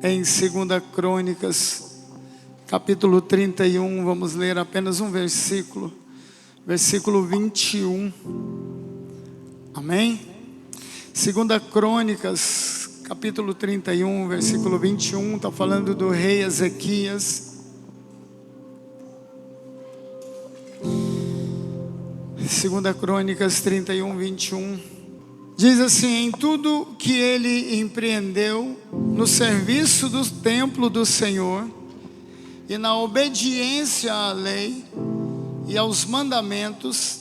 em 2 Crônicas, capítulo 31, vamos ler apenas um versículo, versículo 21, amém? 2 Crônicas, capítulo 31, versículo 21, está falando do rei Ezequias. 2 Crônicas 31, 21, diz assim: em tudo que ele empreendeu no serviço do templo do Senhor e na obediência à lei e aos mandamentos,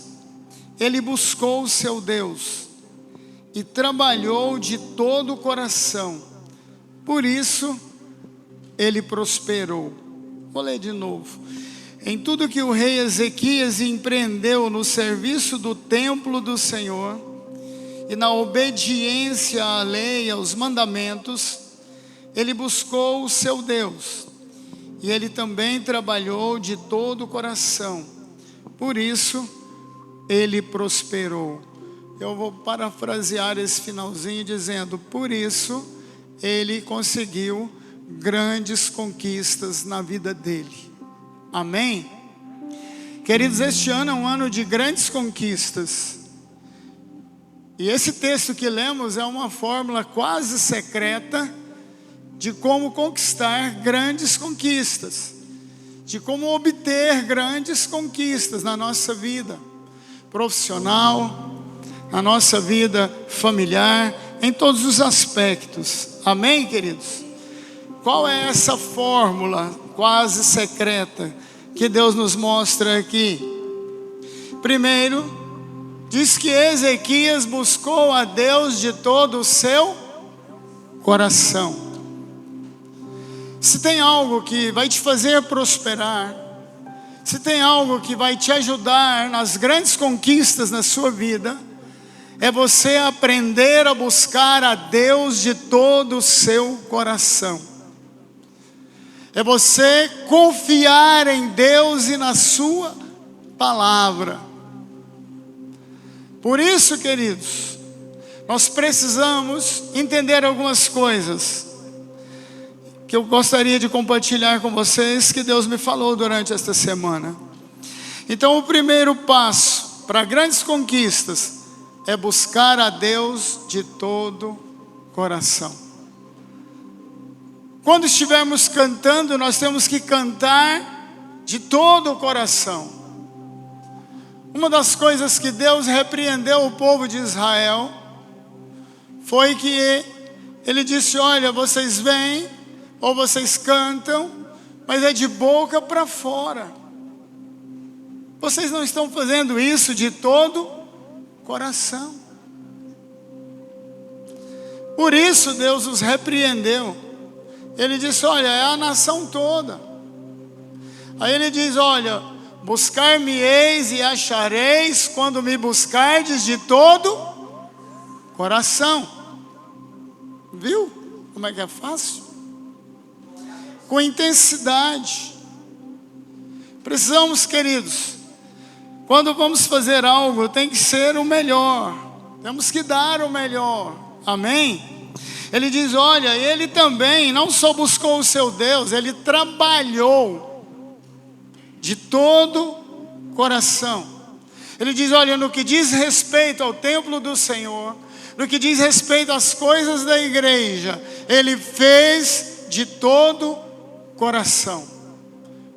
ele buscou o seu Deus e trabalhou de todo o coração, por isso ele prosperou. Vou ler de novo. Em tudo que o rei Ezequias empreendeu no serviço do templo do Senhor e na obediência à lei e aos mandamentos, ele buscou o seu Deus e ele também trabalhou de todo o coração, por isso ele prosperou. Eu vou parafrasear esse finalzinho dizendo: por isso ele conseguiu grandes conquistas na vida dele. Amém? Queridos, este ano é um ano de grandes conquistas. E esse texto que lemos é uma fórmula quase secreta de como conquistar grandes conquistas, de como obter grandes conquistas na nossa vida profissional, na nossa vida familiar, em todos os aspectos. Amém, queridos? Qual é essa fórmula quase secreta que Deus nos mostra aqui? Primeiro, diz que Ezequias buscou a Deus de todo o seu coração. Se tem algo que vai te fazer prosperar, se tem algo que vai te ajudar nas grandes conquistas na sua vida, é você aprender a buscar a Deus de todo o seu coração. É você confiar em Deus e na sua palavra. Por isso, queridos, nós precisamos entender algumas coisas que eu gostaria de compartilhar com vocês, que Deus me falou durante esta semana. Então, o primeiro passo para grandes conquistas é buscar a Deus de todo o coração. Quando estivermos cantando, nós temos que cantar de todo o coração. Uma das coisas que Deus repreendeu o povo de Israel foi que ele disse: olha, vocês vêm ou vocês cantam, mas é de boca para fora. Vocês não estão fazendo isso de todo o coração. Por isso Deus os repreendeu. Ele disse: olha, é a nação toda. Aí ele diz: olha, buscar-me-eis e achareis quando me buscardes de todo coração. Viu como é que é fácil? Com intensidade. Precisamos, queridos, quando vamos fazer algo, tem que ser o melhor. Temos que dar o melhor. Amém? Ele diz: olha, ele também não só buscou o seu Deus, ele trabalhou de todo coração. Ele diz: olha, no que diz respeito ao templo do Senhor, no que diz respeito às coisas da igreja, ele fez de todo coração,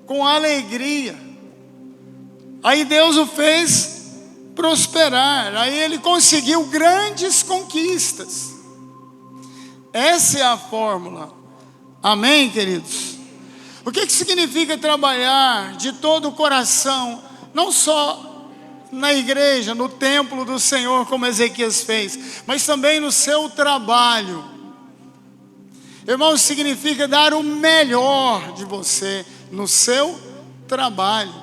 com alegria. Aí Deus o fez prosperar, aí ele conseguiu grandes conquistas. Essa é a fórmula. Amém, queridos? O que significa trabalhar de todo o coração, não só na igreja, no templo do Senhor, como Ezequias fez, mas também no seu trabalho? Irmãos, significa dar o melhor de você no seu trabalho.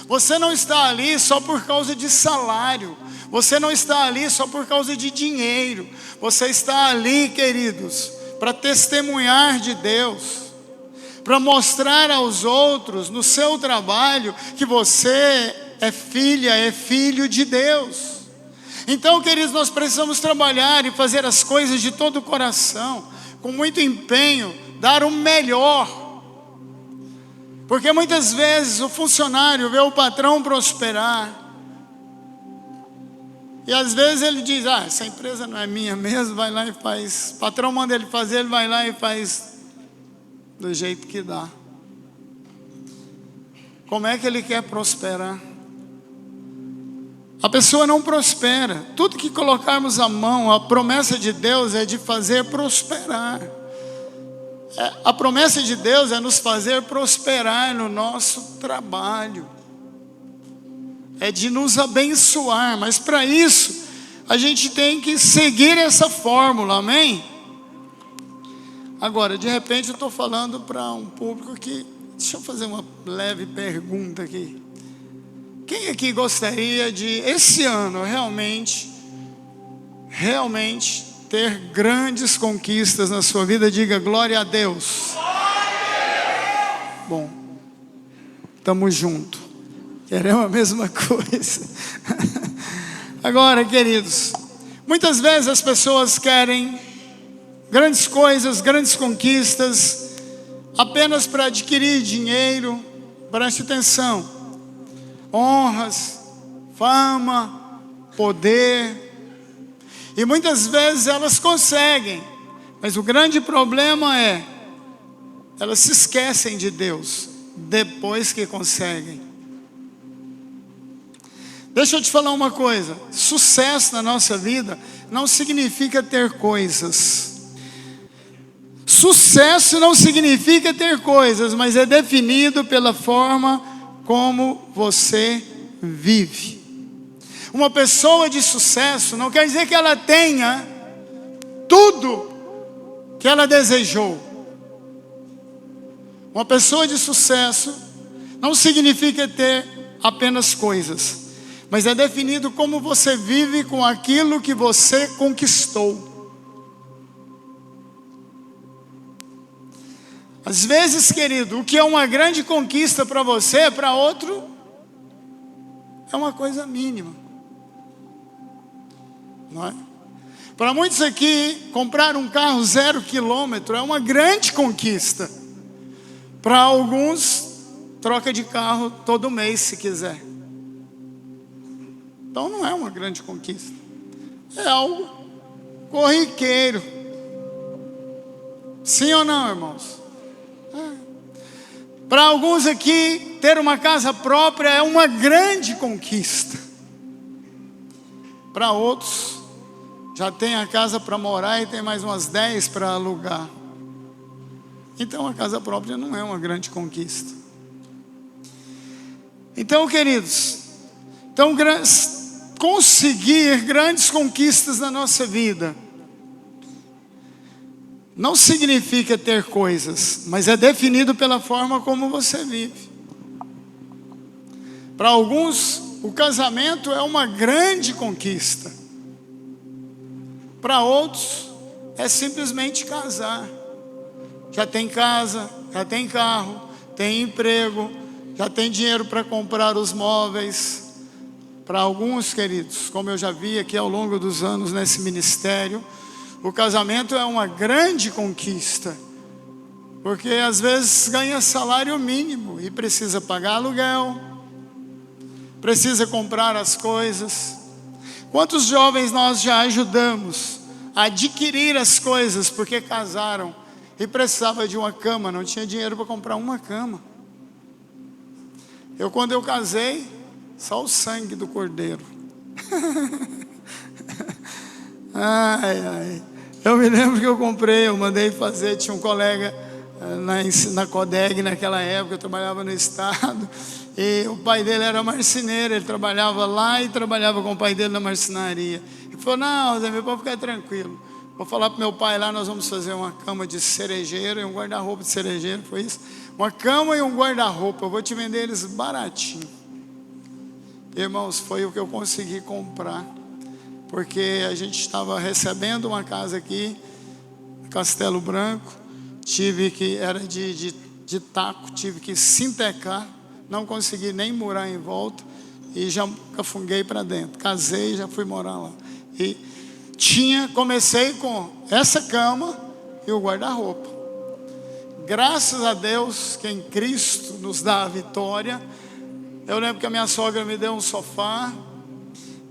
Você não está ali só por causa de salário. Você não está ali só por causa de dinheiro. Você está ali, queridos, para testemunhar de Deus, para mostrar aos outros no seu trabalho que você é filha, é filho de Deus. Então, queridos, nós precisamos trabalhar e fazer as coisas de todo o coração, com muito empenho, dar o melhor. Porque muitas vezes o funcionário vê o patrão prosperar, e às vezes ele diz: essa empresa não é minha mesmo, vai lá e faz. O patrão manda ele fazer, ele vai lá e faz do jeito que dá. Como é que ele quer prosperar? A pessoa não prospera. Tudo que colocarmos a mão, a promessa de Deus é de fazer prosperar. A promessa de Deus é nos fazer prosperar no nosso trabalho, é de nos abençoar, mas para isso a gente tem que seguir essa fórmula, amém? Agora, de repente eu estou falando para um público que, deixa eu fazer uma leve pergunta aqui. Quem aqui gostaria de, esse ano, realmente ter grandes conquistas na sua vida? Diga glória a Deus. Bom, estamos juntos, queremos a mesma coisa. Agora, queridos, muitas vezes as pessoas querem grandes coisas, grandes conquistas, apenas para adquirir dinheiro. Preste atenção: honras, fama, poder. E muitas vezes elas conseguem, mas o grande problema é, elas se esquecem de Deus depois que conseguem. Deixa eu te falar uma coisa: sucesso na nossa vida não significa ter coisas. Sucesso não significa ter coisas, mas é definido pela forma como você vive. Uma pessoa de sucesso não quer dizer que ela tenha tudo que ela desejou. Uma pessoa de sucesso não significa ter apenas coisas, mas é definido como você vive com aquilo que você conquistou. Às vezes, querido, o que é uma grande conquista para você, para outro é uma coisa mínima. Não é? Para muitos aqui, comprar um carro 0 quilômetro é uma grande conquista. Para alguns, troca de carro todo mês se quiser. Então não é uma grande conquista, é algo corriqueiro. Sim ou não, irmãos? Para alguns aqui, ter uma casa própria é uma grande conquista. Para outros, já tem a casa para morar e tem mais umas 10 para alugar. Então a casa própria não é uma grande conquista. Então, queridos, conseguir grandes conquistas na nossa vida não significa ter coisas, mas é definido pela forma como você vive. Para alguns, o casamento é uma grande conquista. Para outros, é simplesmente casar. Já tem casa, já tem carro, tem emprego, já tem dinheiro para comprar os móveis. Para alguns, queridos, como eu já vi aqui ao longo dos anos nesse ministério, o casamento é uma grande conquista, porque às vezes ganha salário mínimo e precisa pagar aluguel, precisa comprar as coisas. Quantos jovens nós já ajudamos a adquirir as coisas porque casaram e precisava de uma cama, não tinha dinheiro para comprar uma cama. Quando eu casei, só o sangue do cordeiro. Eu me lembro que eu mandei fazer, tinha um colega na Codeg naquela época, eu trabalhava no estado, e o pai dele era marceneiro, ele trabalhava lá e trabalhava com o pai dele na marcenaria. Ele falou: não, Zé, pode ficar tranquilo, vou falar para meu pai lá, nós vamos fazer uma cama de cerejeiro e um guarda-roupa de cerejeiro, foi isso? Uma cama e um guarda-roupa, eu vou te vender eles baratinho. Irmãos, foi o que eu consegui comprar, porque a gente estava recebendo uma casa aqui, Castelo Branco, era de taco, tive que sintecar, não consegui nem morar em volta, e já cafunguei para dentro, casei e já fui morar lá. E comecei com essa cama e o guarda-roupa. Graças a Deus que em Cristo nos dá a vitória. Eu lembro que a minha sogra me deu um sofá.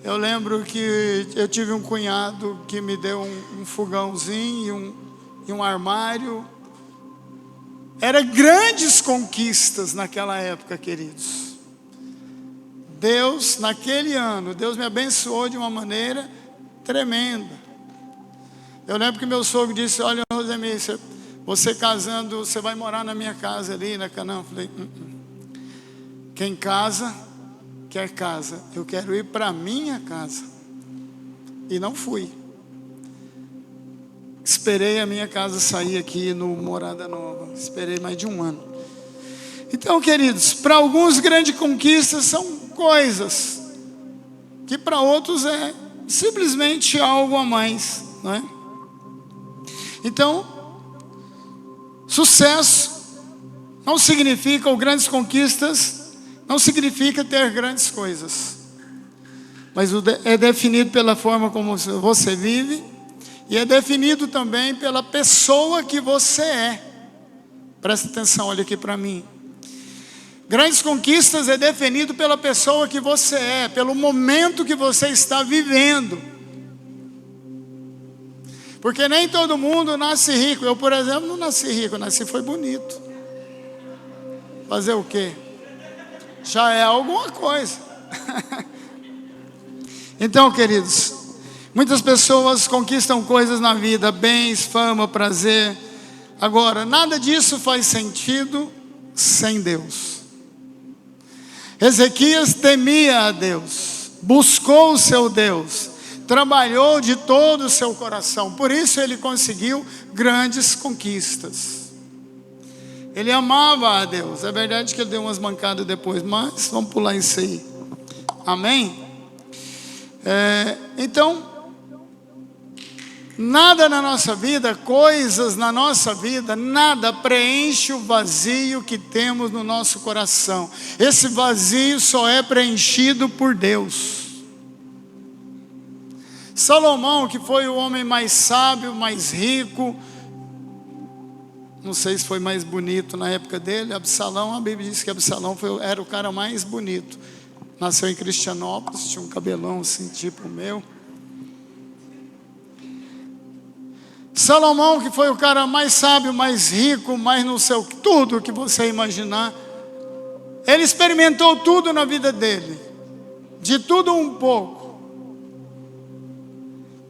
Eu lembro que eu tive um cunhado que me deu um fogãozinho e um armário. Eram grandes conquistas naquela época, queridos. Deus, naquele ano, Deus me abençoou de uma maneira tremenda. Eu lembro que meu sogro disse: olha, Rosemir, você casando, você vai morar na minha casa ali na Canaã. Eu falei: Quem casa, quer casa. Eu quero ir para a minha casa. E não fui. Esperei a minha casa sair aqui no Morada Nova. Esperei mais de um ano. Então, queridos, para alguns grandes conquistas são coisas que para outros é simplesmente algo a mais, não é? Então, sucesso não significa, ou grandes conquistas não significa ter grandes coisas, mas é definido pela forma como você vive, e é definido também pela pessoa que você é. Presta atenção, olha aqui para mim. Grandes conquistas é definido pela pessoa que você é, pelo momento que você está vivendo. Porque nem todo mundo nasce rico. Eu, por exemplo, não nasci rico, nasci foi bonito. Fazer o quê? Já é alguma coisa. Então, queridos, muitas pessoas conquistam coisas na vida, bens, fama, prazer. Agora, nada disso faz sentido sem Deus. Ezequias temia a Deus, buscou o seu Deus, trabalhou de todo o seu coração. Por isso ele conseguiu grandes conquistas. Ele amava a Deus. É verdade que ele deu umas mancadas depois, mas vamos pular isso aí. Amém? Então, nada na nossa vida, coisas na nossa vida, nada preenche o vazio que temos no nosso coração. Esse vazio só é preenchido por Deus. Salomão, que foi o homem mais sábio, mais rico, não sei se foi mais bonito na época dele. Absalão, a Bíblia diz que Absalão era o cara mais bonito. Nasceu em Cristianópolis, tinha um cabelão assim, tipo o meu. Salomão, que foi o cara mais sábio, mais rico, mais não sei o que, tudo que você imaginar. Ele experimentou tudo na vida dele, de tudo um pouco.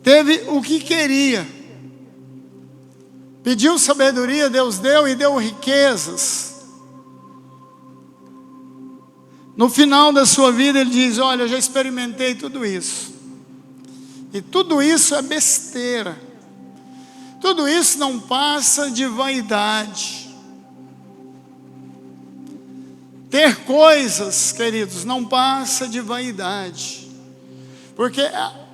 Teve o que queria. Pediu sabedoria, Deus deu, e deu riquezas. No final da sua vida ele diz: olha, eu já experimentei tudo isso. E tudo isso é besteira. Tudo isso não passa de vaidade. Ter coisas, queridos, não passa de vaidade. Porque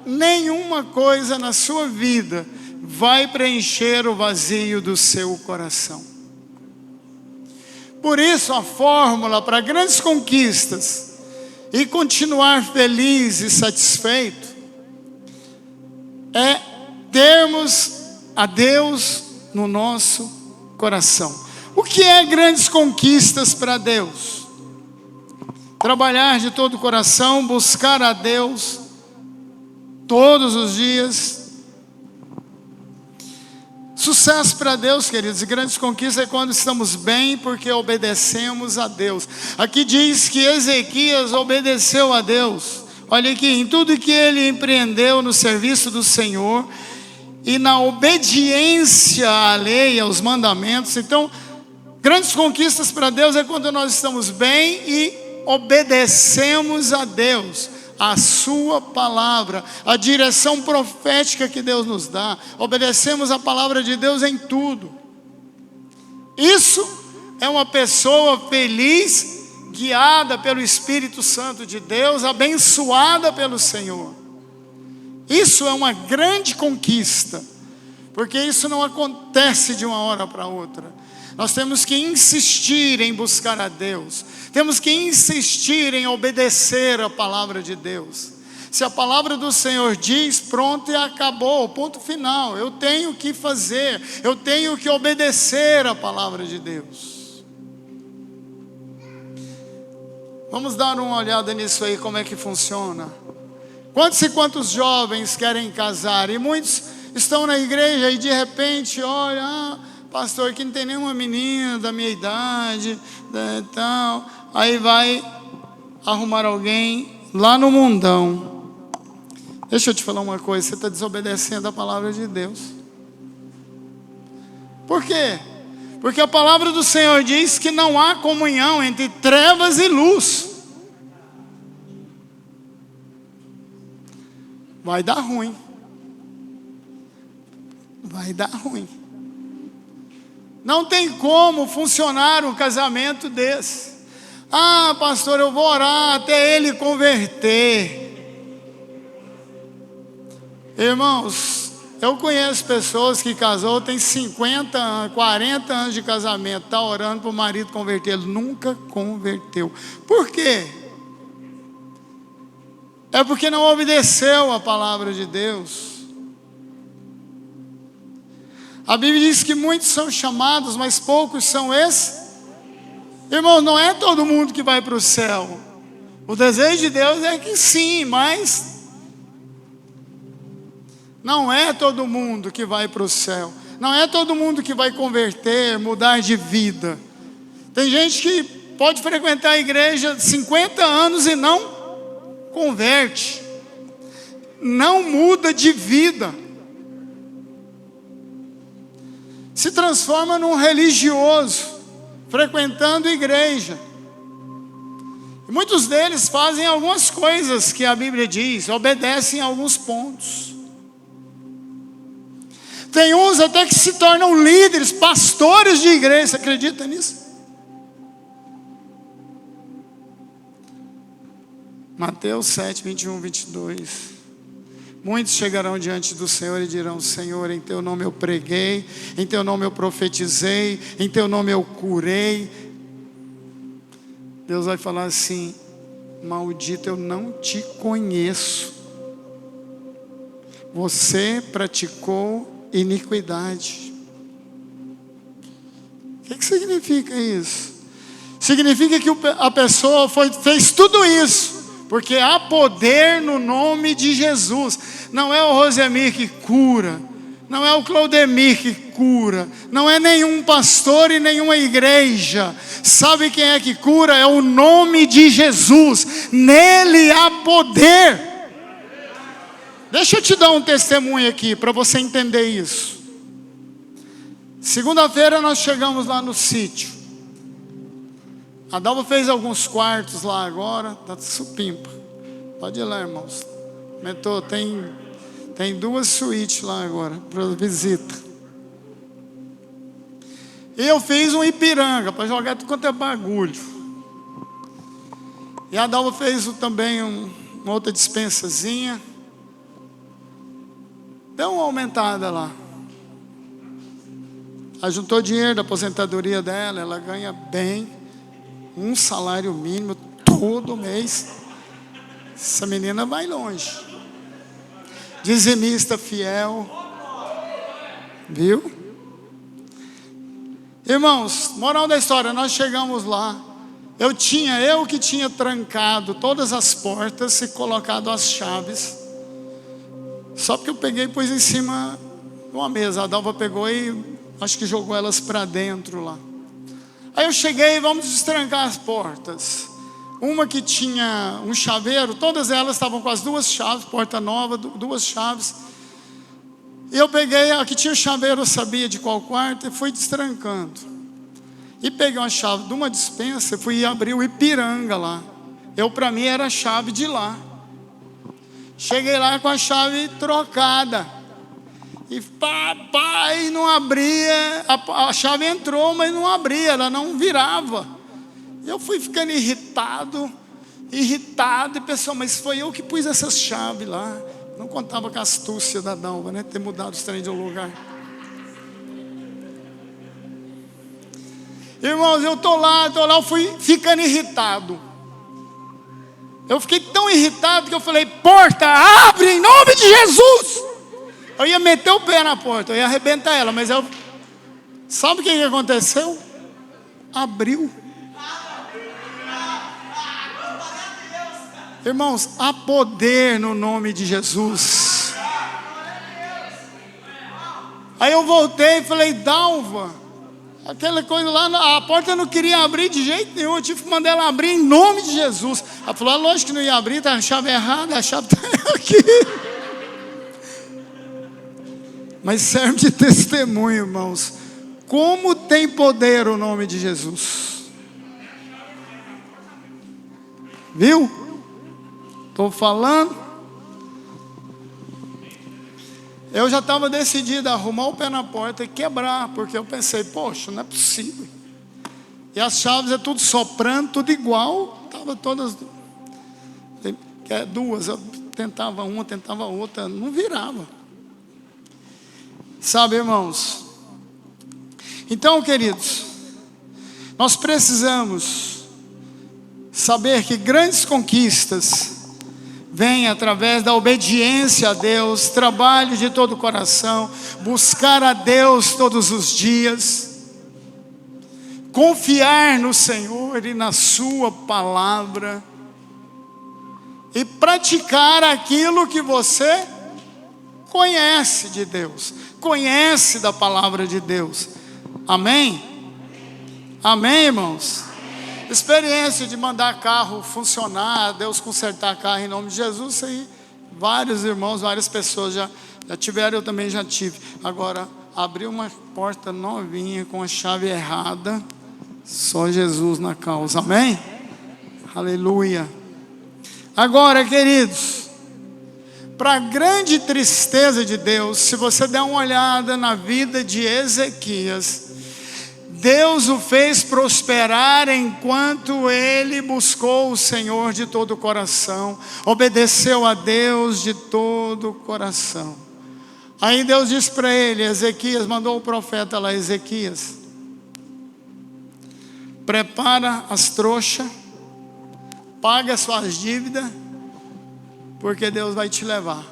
nenhuma coisa na sua vida vai preencher o vazio do seu coração. Por isso a fórmula para grandes conquistas e continuar feliz e satisfeito é termos a Deus no nosso coração. O que é grandes conquistas para Deus? Trabalhar de todo o coração, buscar a Deus todos os dias. Sucesso para Deus, queridos, e grandes conquistas é quando estamos bem porque obedecemos a Deus. Aqui diz que Ezequias obedeceu a Deus. Olha aqui, em tudo que ele empreendeu no serviço do Senhor e na obediência à lei, aos mandamentos. Então, grandes conquistas para Deus é quando nós estamos bem e obedecemos a Deus, a sua palavra, a direção profética que Deus nos dá. Obedecemos a palavra de Deus em tudo. Isso é uma pessoa feliz, guiada pelo Espírito Santo de Deus, abençoada pelo Senhor. Isso é uma grande conquista, porque isso não acontece de uma hora para outra. Nós temos que insistir em buscar a Deus. Temos que insistir em obedecer a palavra de Deus. Se a palavra do Senhor diz, pronto e acabou, ponto final. Eu tenho que fazer, eu tenho que obedecer a palavra de Deus. Vamos dar uma olhada nisso aí, como é que funciona. Quantos e quantos jovens querem casar? E muitos estão na igreja e de repente, olha, pastor, aqui não tem nenhuma menina da minha idade, tal. Aí vai arrumar alguém lá no mundão. Deixa eu te falar uma coisa, você está desobedecendo a palavra de Deus. Por quê? Porque a palavra do Senhor diz que não há comunhão entre trevas e luz. Vai dar ruim. Vai dar ruim. Não tem como funcionar um casamento desse. Ah, pastor, eu vou orar até ele converter. Irmãos, eu conheço pessoas que casou, tem 50 anos, 40 anos de casamento, está orando para o marido converter, ele nunca converteu. Por quê? É porque não obedeceu a palavra de Deus. A Bíblia diz que muitos são chamados, mas poucos são esses. Irmãos, não é todo mundo que vai para o céu. O desejo de Deus é que sim, mas não é todo mundo que vai para o céu. Não é todo mundo que vai converter, mudar de vida. Tem gente que pode frequentar a igreja 50 anos e não converte. Não muda de vida. Se transforma num religioso, frequentando igreja. E muitos deles fazem algumas coisas que a Bíblia diz, obedecem a alguns pontos. Tem uns até que se tornam líderes, pastores de igreja. Você acredita nisso? Mateus 7, 21, 22. Muitos chegarão diante do Senhor e dirão: Senhor, em teu nome eu preguei, em teu nome eu profetizei, em teu nome eu curei. Deus vai falar assim: maldito, eu não te conheço. Você praticou iniquidade. O que significa isso? Significa que a pessoa fez tudo isso porque há poder no nome de Jesus. Não é o Rosemir que cura, não é o Claudemir que cura, não é nenhum pastor e nenhuma igreja. Sabe quem é que cura? É o nome de Jesus. Nele há poder. Deixa eu te dar um testemunho aqui para você entender isso. Segunda-feira nós chegamos lá no sítio. A Dalva fez alguns quartos lá agora, tá supimpa. Pode ir lá, irmãos. Mentor, tem 2 suítes lá agora para visita. E eu fiz um Ipiranga para jogar tudo quanto é bagulho. E a Dalva fez também uma outra dispensazinha. Deu uma aumentada lá. Ela juntou dinheiro da aposentadoria dela, ela ganha bem. Um salário mínimo todo mês. Essa menina vai longe. Dizimista fiel. Viu? Irmãos, moral da história, nós chegamos lá. Eu que tinha trancado todas as portas e colocado as chaves. Só porque eu peguei e pus em cima de uma mesa. A Dalva pegou e acho que jogou elas para dentro lá. Aí eu cheguei, vamos destrancar as portas. Uma que tinha um chaveiro, todas elas estavam com as 2 chaves, porta nova, 2 chaves. E eu peguei, a que tinha o chaveiro eu sabia de qual quarto e fui destrancando. E peguei uma chave de uma dispensa e fui abrir o Ipiranga lá. Para mim era a chave de lá. Cheguei lá com a chave trocada. E papai não abria, a chave entrou, mas não abria, ela não virava. Eu fui ficando irritado, e pessoal, mas foi eu que pus essa chave lá. Não contava com a astúcia da Dalva, né? Ter mudado os trem de lugar. Irmãos, eu tô lá, eu fui ficando irritado. Eu fiquei tão irritado que eu falei: porta, abre em nome de Jesus. Eu ia meter o pé na porta, eu ia arrebentar ela, mas eu... Sabe o que aconteceu? Abriu. Irmãos, há poder no nome de Jesus. Aí eu voltei e falei: Dalva, aquela coisa lá, a porta não queria abrir de jeito nenhum, eu tive que mandar ela abrir em nome de Jesus. Ela falou: lógico que não ia abrir, tá a chave errada, a chave está aqui. Mas serve de testemunho, irmãos, como tem poder o nome de Jesus. Viu? Estou falando. Eu já estava decidido a arrumar o pé na porta e quebrar, porque eu pensei: poxa, não é possível. E as chaves é tudo soprando, tudo igual. Estava todas duas, eu tentava uma, tentava outra, não virava. Sabe, irmãos? Então, queridos, nós precisamos saber que grandes conquistas vêm através da obediência a Deus, trabalho de todo o coração, buscar a Deus todos os dias, confiar no Senhor e na sua palavra, e praticar aquilo que você conhece de Deus, conhece da palavra de Deus. Amém? Amém, irmãos? Experiência de mandar carro funcionar, Deus consertar carro em nome de Jesus, isso aí vários irmãos, várias pessoas já tiveram, eu também já tive. Agora, abrir uma porta novinha com a chave errada, só Jesus na causa. Amém? Aleluia. Agora, queridos, para grande tristeza de Deus, se você der uma olhada na vida de Ezequias, Deus o fez prosperar enquanto ele buscou o Senhor de todo o coração, obedeceu a Deus de todo o coração. Aí Deus disse para ele, Ezequias, mandou o profeta lá: Ezequias, prepara as trouxas, paga as suas dívidas, porque Deus vai te levar.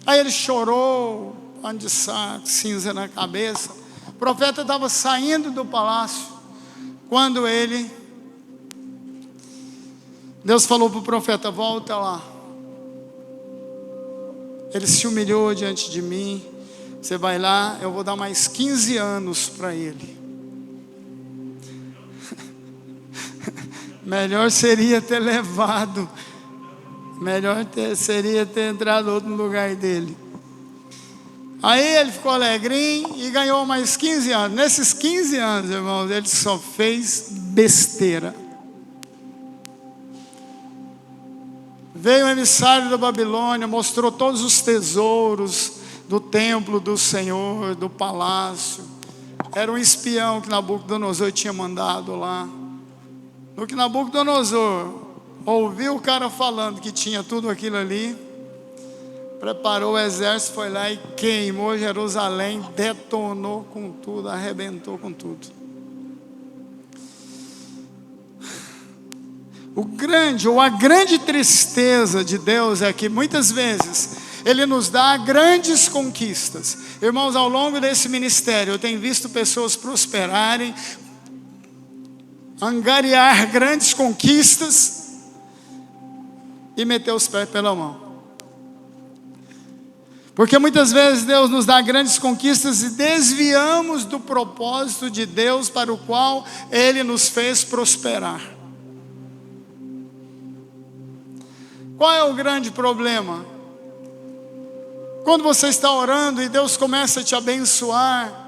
Aí ele chorou, pano de saco, cinza na cabeça. O profeta estava saindo do palácio, quando Deus falou para o profeta: volta lá. Ele se humilhou diante de mim. Você vai lá, eu vou dar mais 15 anos para ele. Melhor seria ter levado, seria ter entrado outro no lugar dele. Aí ele ficou alegrinho e ganhou mais 15 anos. Nesses 15 anos, irmãos, ele só fez besteira. Veio o emissário da Babilônia, mostrou todos os tesouros do templo do Senhor, do palácio. Era um espião que Nabucodonosor tinha mandado lá. No que Nabucodonosor ouviu o cara falando que tinha tudo aquilo ali, preparou o exército, foi lá e queimou Jerusalém, detonou com tudo, arrebentou com tudo. A grande tristeza de Deus é que muitas vezes Ele nos dá grandes conquistas. Irmãos, ao longo desse ministério eu tenho visto pessoas prosperarem, angariar grandes conquistas e meter os pés pela mão. Porque muitas vezes Deus nos dá grandes conquistas e desviamos do propósito de Deus para o qual Ele nos fez prosperar. Qual é o grande problema? Quando você está orando e Deus começa a te abençoar,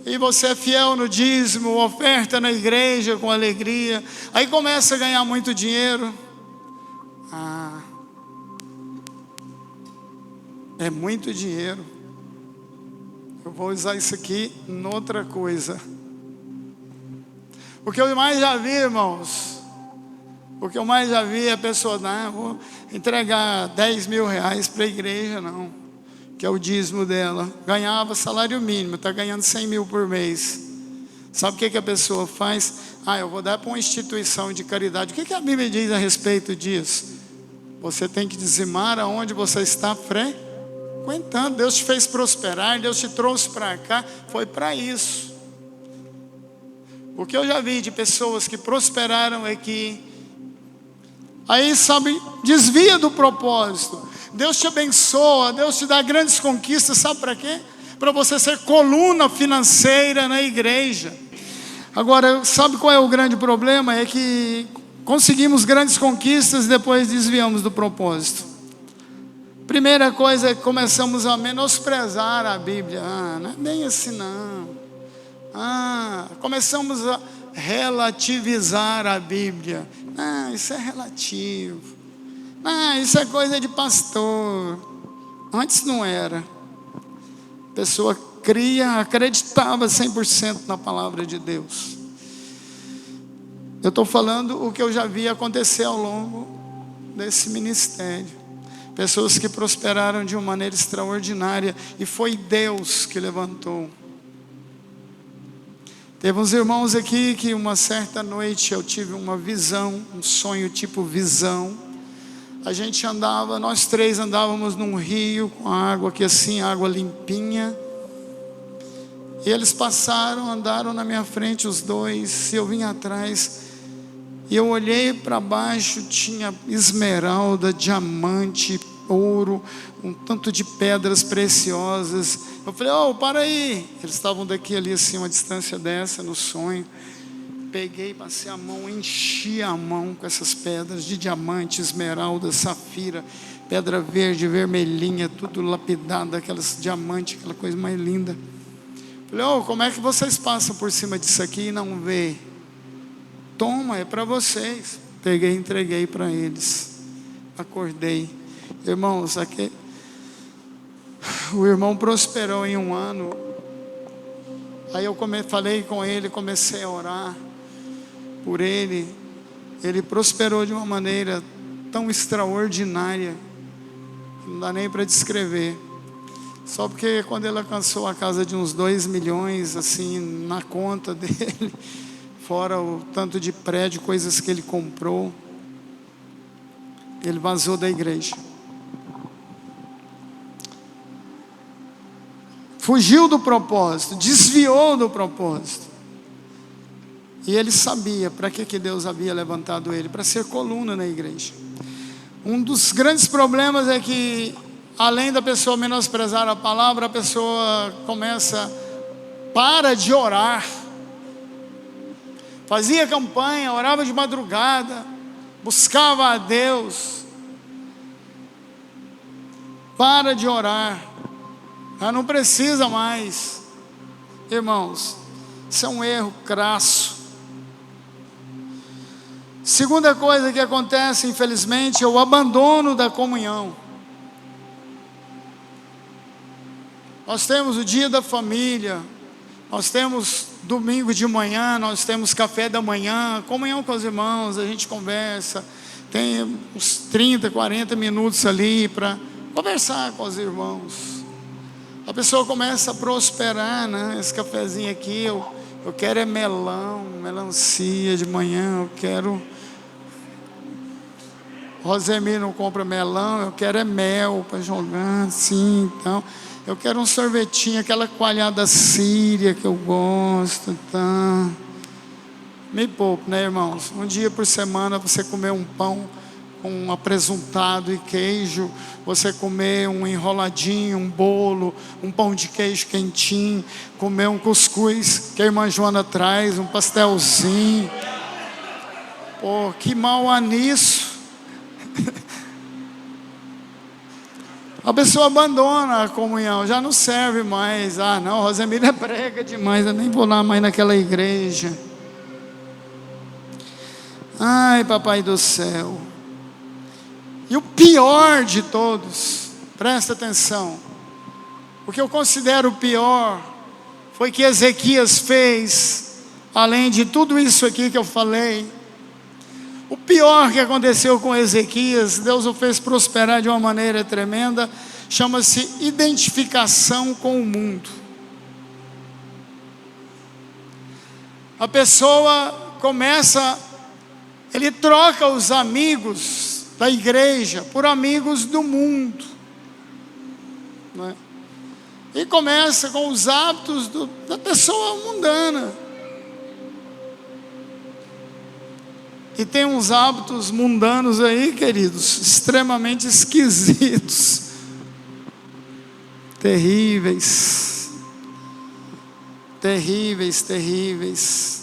e você é fiel no dízimo, oferta na igreja com alegria, aí começa a ganhar muito dinheiro. É muito dinheiro, eu vou usar isso aqui noutra coisa. O que eu mais já vi, irmãos, é a pessoa: não, vou entregar 10 mil reais para a igreja, não, que é o dízimo dela. Ganhava salário mínimo, está ganhando 100 mil por mês. Sabe o que a pessoa faz? Eu vou dar para uma instituição de caridade. O que a Bíblia diz a respeito disso? Você tem que dizimar aonde você está frequentando. Deus te fez prosperar, Deus te trouxe para cá, foi para isso. O que eu já vi de pessoas que prosperaram aqui, aí sabe, desvia do propósito. Deus te abençoa, Deus te dá grandes conquistas, sabe para quê? Para você ser coluna financeira na igreja. Agora, sabe qual é o grande problema? É que conseguimos grandes conquistas e depois desviamos do propósito. Primeira coisa é que começamos a menosprezar a Bíblia. Não é bem assim não. Começamos a relativizar a Bíblia. Isso é relativo. Isso é coisa de pastor. Antes não era. A pessoa acreditava 100% na palavra de Deus. Eu estou falando o que eu já vi acontecer ao longo desse ministério. Pessoas que prosperaram de uma maneira extraordinária, e foi Deus que levantou. Teve uns irmãos aqui que uma certa noite eu tive uma visão, um sonho tipo visão. A gente andava, nós três andávamos num rio com água aqui assim, água limpinha. E eles passaram, andaram na minha frente os dois, e eu vim atrás. E eu olhei para baixo, tinha esmeralda, diamante, ouro, um tanto de pedras preciosas. Eu falei, para aí. Eles estavam daqui ali assim, uma distância dessa, no sonho. Peguei, passei a mão, enchi a mão com essas pedras de diamante, esmeralda, safira, pedra verde, vermelhinha, tudo lapidado, aquelas diamantes, aquela coisa mais linda. Falei, como é que vocês passam por cima disso aqui e não vê? Toma, é para vocês. Peguei e entreguei para eles. Acordei. Irmãos, aqui, o irmão prosperou em um ano. Aí eu falei com ele, comecei a orar por ele. Ele prosperou de uma maneira tão extraordinária, não dá nem para descrever. Só porque quando ele alcançou a casa de uns 2 milhões, assim, na conta dele, fora o tanto de prédio, coisas que ele comprou, ele vazou da igreja. Fugiu do propósito, desviou do propósito. E ele sabia para que Deus havia levantado ele, para ser coluna na igreja. Um dos grandes problemas é que, além da pessoa menosprezar a palavra, a pessoa para de orar. Fazia campanha, orava de madrugada, buscava a Deus. Para de orar. Não precisa mais. Irmãos, isso é um erro crasso. Segunda coisa que acontece, infelizmente, é o abandono da comunhão. Nós temos o dia da família, nós temos domingo de manhã, nós temos café da manhã, comunhão com os irmãos, a gente conversa, tem uns 30, 40 minutos ali para conversar com os irmãos. A pessoa começa a prosperar, né? Esse cafezinho aqui, eu quero é melão, melancia de manhã, eu quero... Rosemir não compra melão, eu quero é mel para jogar assim, então... Eu quero um sorvetinho, aquela coalhada síria que eu gosto, tá? Me poupe, né, irmãos? Um dia por semana você comer um pão com um apresuntado e queijo, você comer um enroladinho, um bolo, um pão de queijo quentinho, comer um cuscuz que a irmã Joana traz, um pastelzinho. Pô, que mal há nisso? A pessoa abandona a comunhão, já não serve mais. Não, Rosemira prega demais, eu nem vou lá mais naquela igreja. Ai, papai do céu. E o pior de todos, presta atenção, o que eu considero o pior foi que Ezequias fez, além de tudo isso aqui que eu falei. O pior que aconteceu com Ezequias, Deus o fez prosperar de uma maneira tremenda, chama-se identificação com o mundo. a pessoa começa, ele troca os amigos da igreja por amigos do mundo, né? E começa com os hábitos da pessoa mundana. E tem uns hábitos mundanos aí, queridos, extremamente esquisitos, terríveis, terríveis, terríveis.